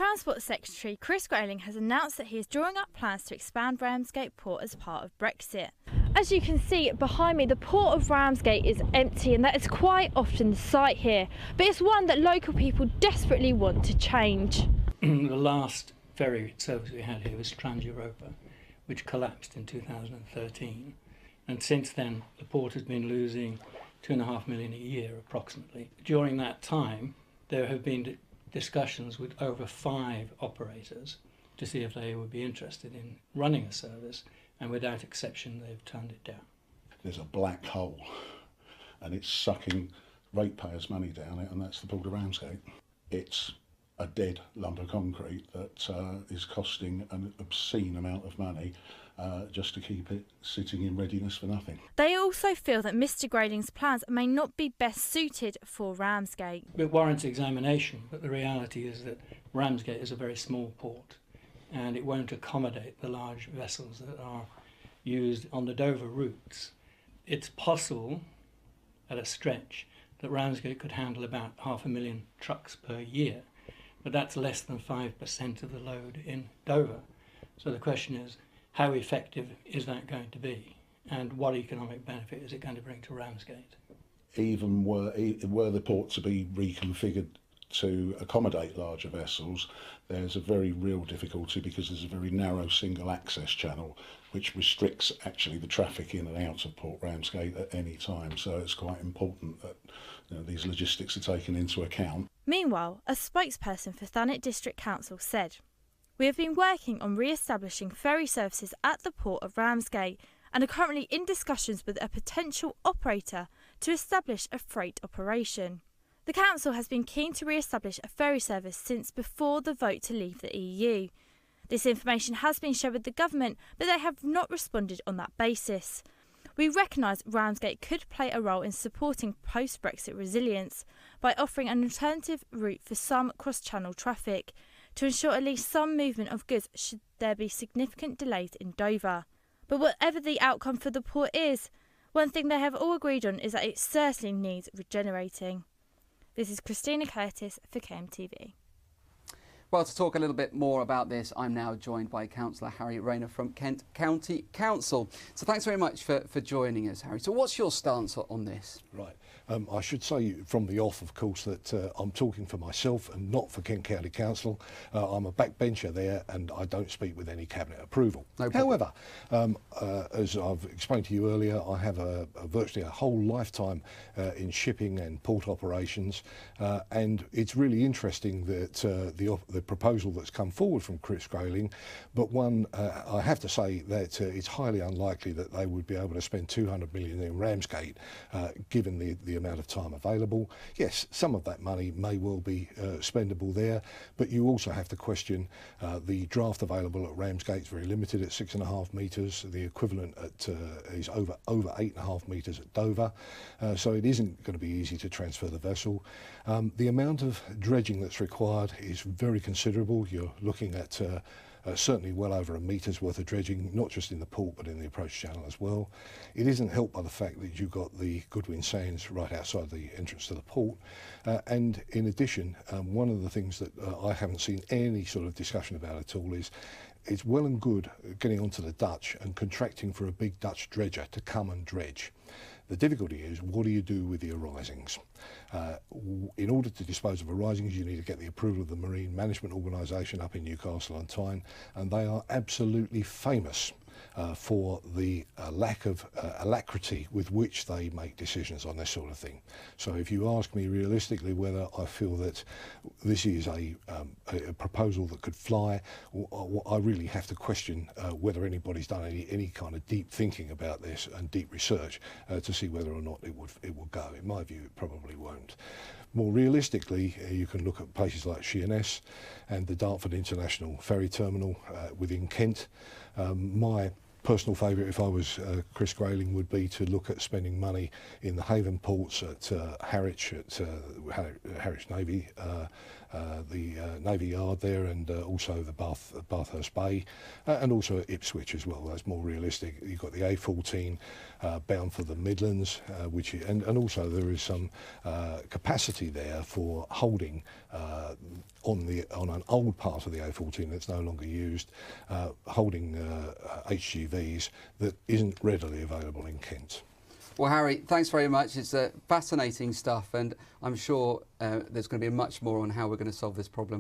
Transport Secretary Chris Grayling has announced that he is drawing up plans to expand Ramsgate Port as part of Brexit. As you can see behind me, the port of Ramsgate is empty, and that is quite often the sight here, but it's one that local people desperately want to change. The last ferry service we had here was Trans-Europa, which collapsed in 2013, and since then the port has been losing £2.5 million a year approximately. During that time there have been discussions with over 5 operators to see if they would be interested in running a service, and without exception they've turned it down. There's a black hole and it's sucking ratepayers' money down it, and that's the Port of Ramsgate. It's a dead lump of concrete that is costing an obscene amount of money just to keep it sitting in readiness for nothing. They also feel that Mr Grayling's plans may not be best suited for Ramsgate. It warrants examination, but the reality is that Ramsgate is a very small port and it won't accommodate the large vessels that are used on the Dover routes. It's possible at a stretch that Ramsgate could handle about 500,000 trucks per year, but that's less than 5% of the load in Dover. So the question is, how effective is that going to be, and what economic benefit is it going to bring to Ramsgate? Even were the port to be reconfigured to accommodate larger vessels, there's a very real difficulty because there's a very narrow single access channel which restricts actually the traffic in and out of Port Ramsgate at any time. So it's quite important that these logistics are taken into account. Meanwhile, a spokesperson for Thanet District Council said, "We have been working on re-establishing ferry services at the Port of Ramsgate and are currently in discussions with a potential operator to establish a freight operation." The council has been keen to re-establish a ferry service since before the vote to leave the EU. This information has been shared with the government, but they have not responded on that basis. We recognise Ramsgate could play a role in supporting post-Brexit resilience by offering an alternative route for some cross-channel traffic to ensure at least some movement of goods should there be significant delays in Dover. But whatever the outcome for the port is, one thing they have all agreed on is that it certainly needs regenerating. This is Christina Curtis for KMTV. Well, to talk a little bit more about this, I'm now joined by Cllr Harry Rayner from Kent County Council. So thanks very much for joining us, Harry. So what's your stance on this? Right. I should say from the off, of course, that I'm talking for myself and not for Kent County Council. I'm a backbencher there and I don't speak with any cabinet approval. No problem. However, as I've explained to you earlier, I have virtually a whole lifetime in shipping and port operations, and it's really interesting that the proposal that's come forward from Chris Grayling, but one I have to say that it's highly unlikely that they would be able to spend 200 million in Ramsgate, given the amount of time available. Yes, some of that money may well be spendable there, but you also have to question the draft available at Ramsgate is very limited at 6.5 metres. The equivalent is over 8.5 metres at Dover, so it isn't going to be easy to transfer the vessel. The amount of dredging that's required is very considerable. You're looking at certainly well over a metre's worth of dredging, not just in the port but in the approach channel as well. It isn't helped by the fact that you've got the Goodwin Sands right outside the entrance to the port, and in addition, one of the things that I haven't seen any sort of discussion about at all is it's well and good getting onto the Dutch and contracting for a big Dutch dredger to come and dredge. The difficulty is, what do you do with the arisings? In order to dispose of arisings, you need to get the approval of the Marine Management Organisation up in Newcastle on Tyne, and they are absolutely famous for the lack of alacrity with which they make decisions on this sort of thing. So if you ask me realistically whether I feel that this is a proposal that could fly, I really have to question whether anybody's done any kind of deep thinking about this and deep research to see whether or not it will go. In my view, it probably won't. More realistically, you can look at places like Sheerness and the Dartford International Ferry Terminal within Kent. My personal favourite, if I was Chris Grayling, would be to look at spending money in the haven ports at Harwich, at Harwich Navy, the Navy Yard there, and also the Bathurst Bay, and also at Ipswich as well. That's more realistic. You've got the A14 bound for the Midlands, and also there is some capacity there for holding on an old part of the A14 that's no longer used, holding HGVs that isn't readily available in Kent. Well, Harry, thanks very much. It's fascinating stuff, and I'm sure there's going to be much more on how we're going to solve this problem.